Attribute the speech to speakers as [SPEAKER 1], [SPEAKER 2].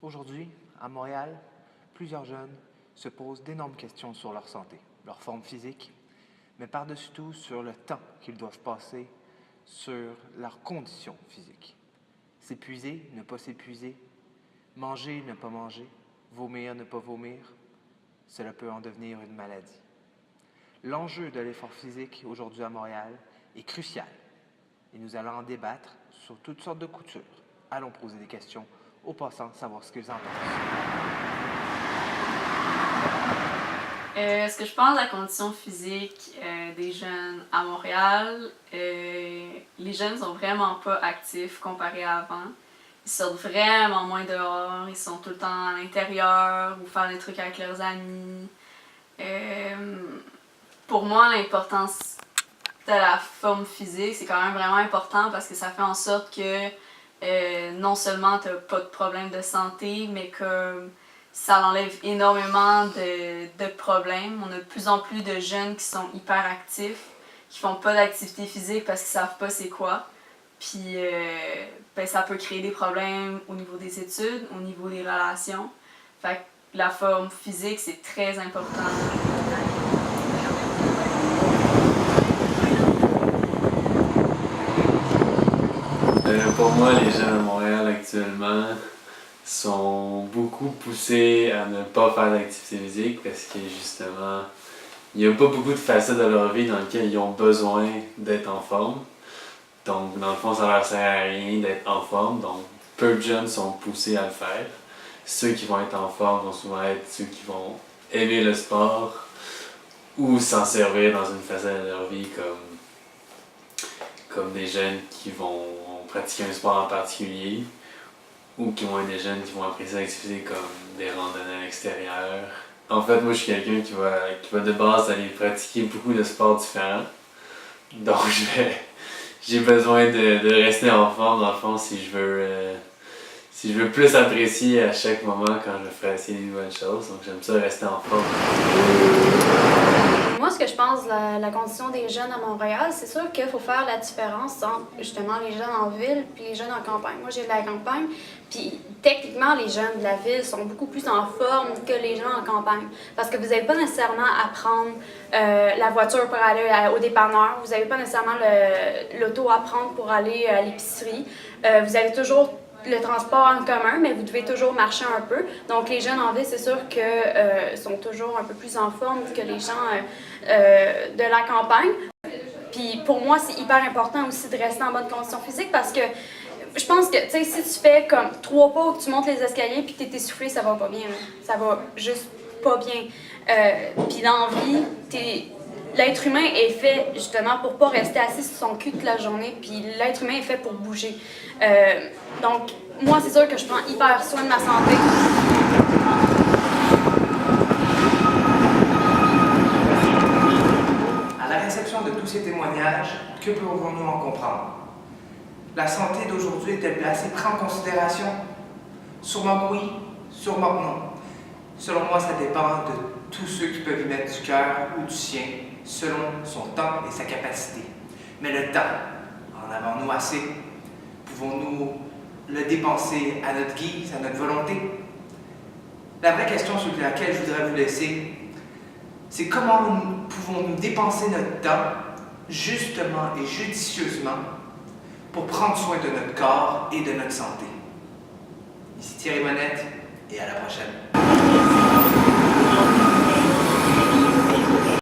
[SPEAKER 1] Aujourd'hui, à Montréal, plusieurs jeunes se posent d'énormes questions sur leur santé, leur forme physique, mais par-dessus tout sur le temps qu'ils doivent passer sur leur condition physique. S'épuiser, ne pas s'épuiser, manger, ne pas manger, vomir, ne pas vomir, cela peut en devenir une maladie. L'enjeu de l'effort physique aujourd'hui à Montréal est crucial et nous allons en débattre sur toutes sortes de coutures. Allons poser des questions aux passants, savoir ce qu'ils en pensent.
[SPEAKER 2] Ce que je pense de la condition physique des jeunes à Montréal, les jeunes sont vraiment pas actifs comparé à avant. Ils sortent vraiment moins dehors, ils sont tout le temps à l'intérieur ou faire des trucs avec leurs amis. Pour moi, l'importance de la forme physique, c'est quand même vraiment important parce que ça fait en sorte que non seulement t'as pas de problème de santé, mais que ça enlève énormément de problèmes. On a de plus en plus de jeunes qui sont hyper actifs, qui font pas d'activité physique parce qu'ils savent pas c'est quoi. Puis ça peut créer des problèmes au niveau des études, au niveau des relations. Fait que la forme physique, c'est très important.
[SPEAKER 3] Pour moi, les jeunes à Montréal actuellement sont beaucoup poussés à ne pas faire d'activité physique parce que justement, il n'y a pas beaucoup de facettes de leur vie dans lesquelles ils ont besoin d'être en forme. Donc, dans le fond, ça leur sert à rien d'être en forme. Donc, peu de jeunes sont poussés à le faire. Ceux qui vont être en forme vont souvent être ceux qui vont aimer le sport ou s'en servir dans une facette de leur vie comme des jeunes qui vont pratiquer un sport en particulier ou qui vont être des jeunes qui vont apprécier l'activité comme des randonnées à l'extérieur. En fait, moi, je suis quelqu'un qui va de base aller pratiquer beaucoup de sports différents. Donc, j'ai besoin de rester en forme, dans le fond, si je veux plus apprécier à chaque moment quand je ferai essayer des nouvelles choses. Donc, j'aime ça rester en forme.
[SPEAKER 4] Moi, ce que je pense de la condition des jeunes à Montréal, c'est sûr qu'il faut faire la différence entre justement les jeunes en ville puis les jeunes en campagne. Moi, j'ai de la campagne, puis techniquement, les jeunes de la ville sont beaucoup plus en forme que les gens en campagne. Parce que vous n'avez pas nécessairement à prendre la voiture pour aller au dépanneur, vous n'avez pas nécessairement l'auto à prendre pour aller à l'épicerie. Vous avez toujours le transport en commun, mais vous devez toujours marcher un peu. Donc, les jeunes en ville, c'est sûr que sont toujours un peu plus en forme que les gens de la campagne. Puis, pour moi, c'est hyper important aussi de rester en bonne condition physique parce que je pense que, tu sais, si tu fais comme 3 pas ou que tu montes les escaliers puis que tu es essoufflé, ça va pas bien. Là. Ça va juste pas bien. Puis, dans la vie, l'être humain est fait justement pour pas rester assis sur son cul toute la journée, puis l'être humain est fait pour bouger. Donc, moi, c'est sûr que je prends hyper soin de ma santé.
[SPEAKER 1] À la réception de tous ces témoignages, que pouvons-nous en comprendre? La santé d'aujourd'hui est-elle placée, prise en considération? Sûrement oui, sûrement non. Selon moi, ça dépend de tous ceux qui peuvent y mettre du cœur ou du sien, selon son temps et sa capacité. Mais le temps, en avons-nous assez? Pouvons-nous le dépenser à notre guise, à notre volonté? La vraie question sur laquelle je voudrais vous laisser, c'est comment pouvons-nous dépenser notre temps justement et judicieusement pour prendre soin de notre corps et de notre santé. Ici Thierry Monette et à la prochaine.